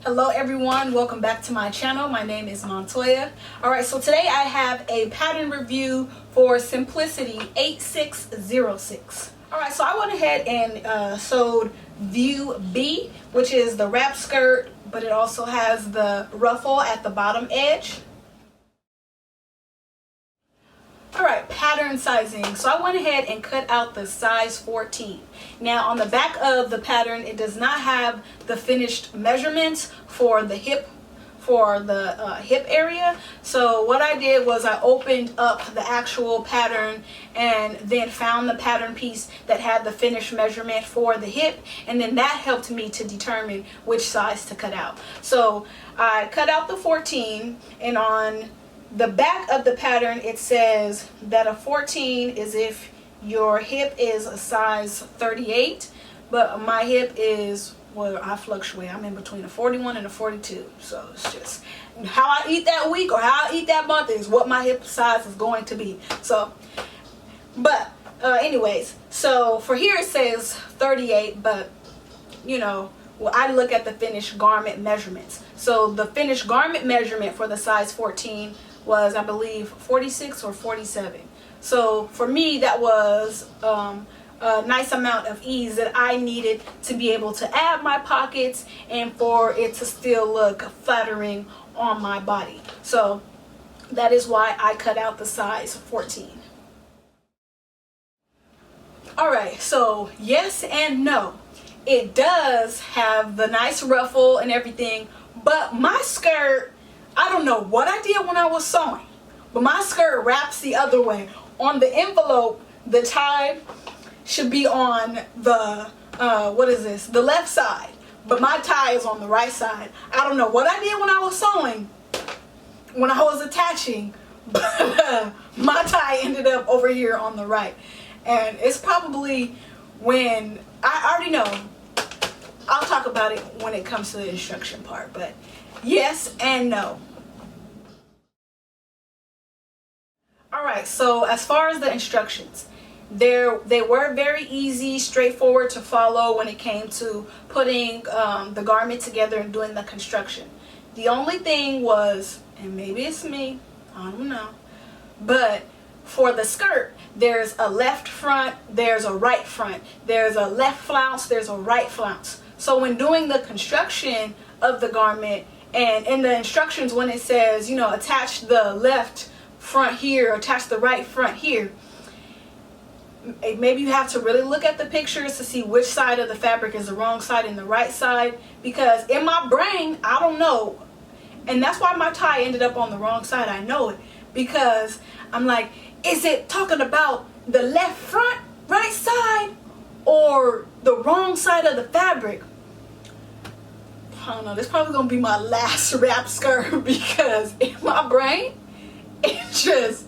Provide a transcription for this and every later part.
Hello everyone, welcome back to my channel. My name is Montoya. Alright, so today I have a pattern review for Simplicity 8606. Alright, so I went ahead and sewed view B, which is the wrap skirt, but it also has the ruffle at the bottom edge. Alright, pattern sizing. So I went ahead and cut out the size 14. Now on the back of the pattern, it does not have the finished measurements for the hip area. So what I did was I opened up the actual pattern and then found the pattern piece that had the finished measurement for the hip, and then that helped me to determine which size to cut out. So I cut out the 14, and on the back of the pattern it says that a 14 is if your hip is a size 38, but my hip is, well, I fluctuate. I'm in between a 41 and a 42. So it's just how I eat that week or how I eat that month is what my hip size is going to be. So, but anyways, so for here it says 38, but you know, well, I look at the finished garment measurements. So the finished garment measurement for the size 14 was, I believe, 46 or 47. So for me, that was a nice amount of ease that I needed to be able to add my pockets and for it to still look flattering on my body. So that is why I cut out the size 14. Alright, so yes and no. It does have the nice ruffle and everything, but my skirt, I don't know what I did when I was sewing, but my skirt wraps the other way. On the envelope, the tie should be on the, the left side, but my tie is on the right side. I don't know what I did when I was sewing, when I was attaching, but my tie ended up over here on the right. And it's probably when, I already know, I'll talk about it when it comes to the instruction part, but yes and no. Alright, so as far as the instructions, they were very easy, straightforward to follow when it came to putting the garment together and doing the construction. The only thing was, and maybe it's me, I don't know, but for the skirt, there's a left front, there's a right front, there's a left flounce, there's a right flounce. So when doing the construction of the garment, and in the instructions when it says, you know, attach the left front here, attach the right front here, maybe you have to really look at the pictures to see which side of the fabric is the wrong side and the right side, because in my brain, I don't know, and that's why my tie ended up on the wrong side. I know it, because I'm like, is it talking about the left front, right side, or the wrong side of the fabric? I don't know. This is probably going to be my last wrap skirt, because in my brain, it just,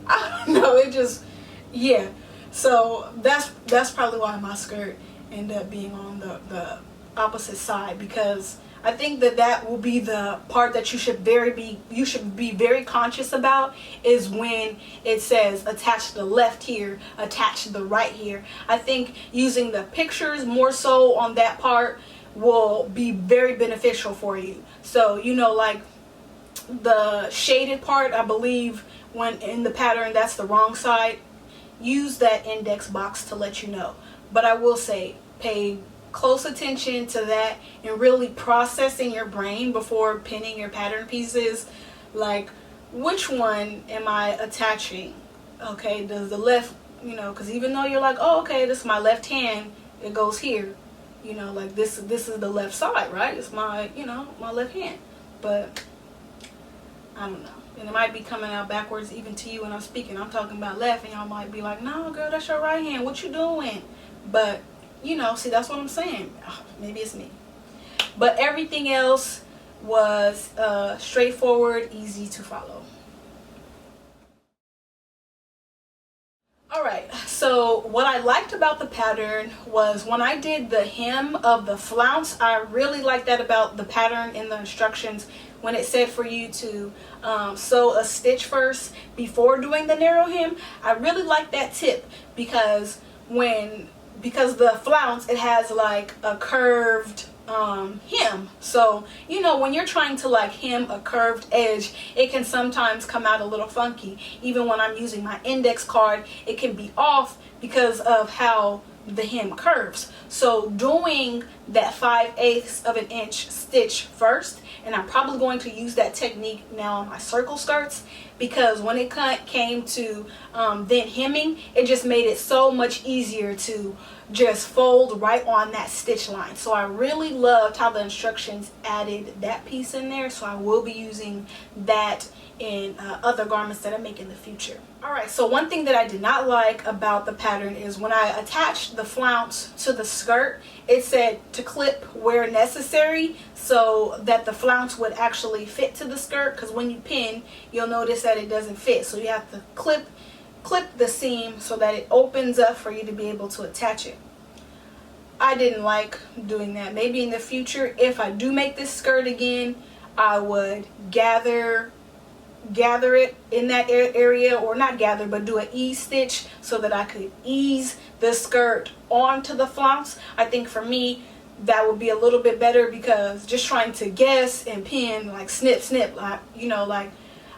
I don't know, it just, yeah. So that's probably why my skirt ended up being on the opposite side, because I think that will be the part that you should be very conscious about, is when it says attach the left here, attach the right here. I think using the pictures more so on that part will be very beneficial for you. So, you know, like the shaded part, I believe when in the pattern that's the wrong side, use that index box to let you know. But I will say, pay close attention to that and really process in your brain before pinning your pattern pieces, like which one am I attaching? Okay, does the left, you know, because even though you're like, oh, okay, this is my left hand, it goes here, you know, like this is the left side, right? It's my, you know, my left hand. But I don't know, and it might be coming out backwards even to you when I'm speaking. I'm talking about left and y'all might be like, no girl, that's your right hand, what you doing? But you know, see, that's what I'm saying. Maybe it's me. But everything else was straightforward, easy to follow. Alright, so what I liked about the pattern was when I did the hem of the flounce, I really liked that about the pattern in the instructions when it said for you to sew a stitch first before doing the narrow hem. I really liked that tip, because the flounce, it has like a curved hem. So you know, when you're trying to like hem a curved edge, it can sometimes come out a little funky. Even when I'm using my index card, it can be off because of how the hem curves. So doing that 5/8 of an inch stitch first, and I'm probably going to use that technique now on my circle skirts, because when it came to then hemming, it just made it so much easier to just fold right on that stitch line. So I really loved how the instructions added that piece in there, so I will be using that in other garments that I make in the future. Alright, so one thing that I did not like about the pattern is when I attached the flounce to the skirt, it said to clip where necessary so that the flounce would actually fit to the skirt, because when you pin, you'll notice that it doesn't fit. So you have to clip the seam so that it opens up for you to be able to attach it. I didn't like doing that. Maybe in the future, if I do make this skirt again, I would gather it in that area, or not gather, but do an ease stitch so that I could ease the skirt onto the flounce. I think for me that would be a little bit better, because just trying to guess and pin, like snip like, you know, like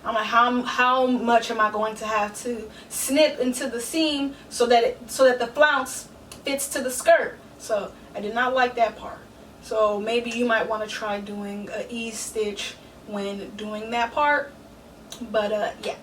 I'm like, how much am I going to have to snip into the seam so that the flounce fits to the skirt? So I did not like that part. So maybe you might want to try doing a ease stitch when doing that part. But yeah.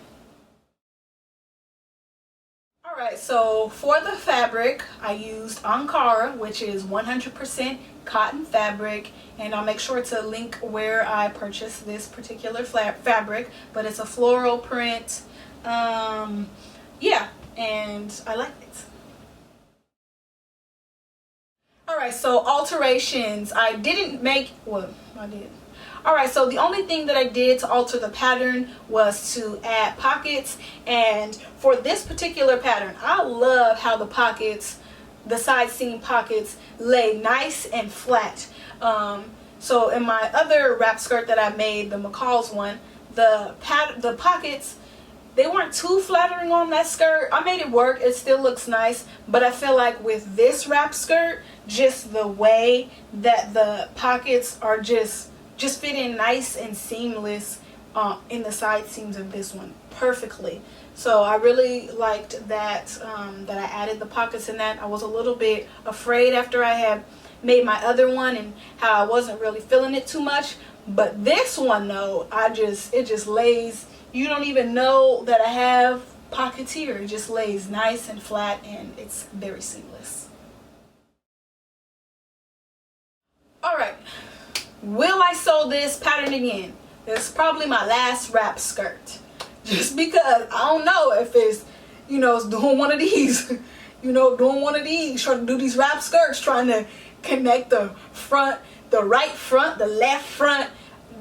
Alright, so for the fabric, I used Ankara, which is 100% cotton fabric, and I'll make sure to link where I purchased this particular fabric, but it's a floral print. Yeah, and I like it. Alright, so alterations. I didn't make, well, I did. Alright, so the only thing that I did to alter the pattern was to add pockets. And for this particular pattern, I love how the pockets, the side seam pockets, lay nice and flat. So in my other wrap skirt that I made, the McCall's one, the pockets, they weren't too flattering on that skirt. I made it work. It still looks nice. But I feel like with this wrap skirt, just the way that the pockets are just fit in nice and seamless in the side seams of this one perfectly. So I really liked that, that I added the pockets in that. I was a little bit afraid after I had made my other one and how I wasn't really feeling it too much. But this one though, it just lays, you don't even know that I have pockets here. It just lays nice and flat, and it's very seamless. Alright, will I sew this pattern again? It's probably my last wrap skirt. Just because I don't know if it's, you know, it's doing one of these, you know, doing one of these, trying to do these wrap skirts, trying to connect the front, the right front, the left front.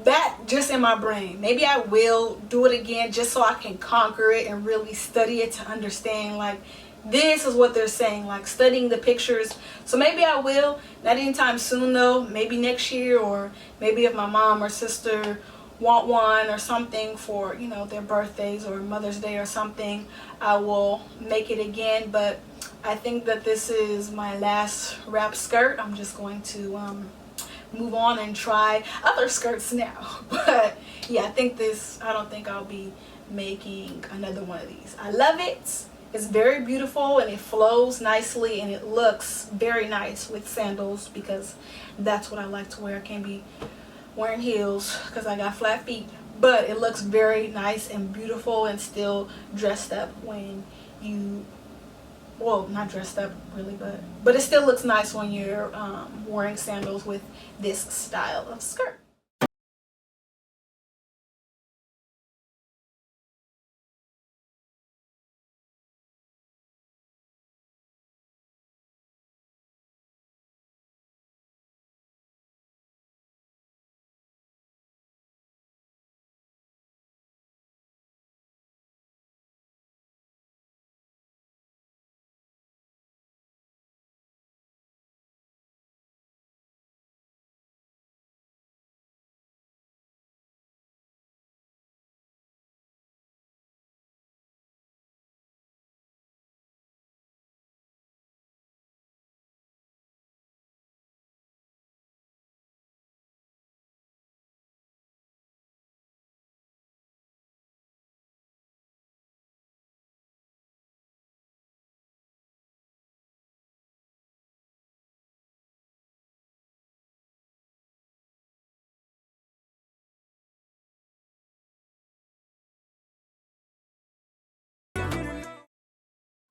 That just in my brain. Maybe I will do it again just so I can conquer it and really study it to understand, like, this is what they're saying, like studying the pictures. So maybe I will, not anytime soon though, maybe next year, or maybe if my mom or sister want one or something for, you know, their birthdays or Mother's Day or something, I will make it again. But I think that this is my last wrap skirt. I'm just going to move on and try other skirts now. But yeah, I don't think I'll be making another one of these. I love it. It's very beautiful and it flows nicely and it looks very nice with sandals, because that's what I like to wear. I can't be wearing heels because I got flat feet, but it looks very nice and beautiful and still dressed up when you, well, not dressed up really, but it still looks nice when you're wearing sandals with this style of skirt.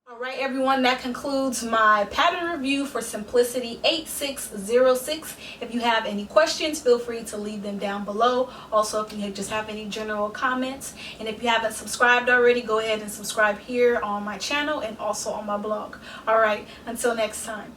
Alright everyone, that concludes my pattern review for Simplicity 8606. If you have any questions, feel free to leave them down below. Also, if you just have any general comments, and if you haven't subscribed already, go ahead and subscribe here on my channel and also on my blog. Alright, until next time.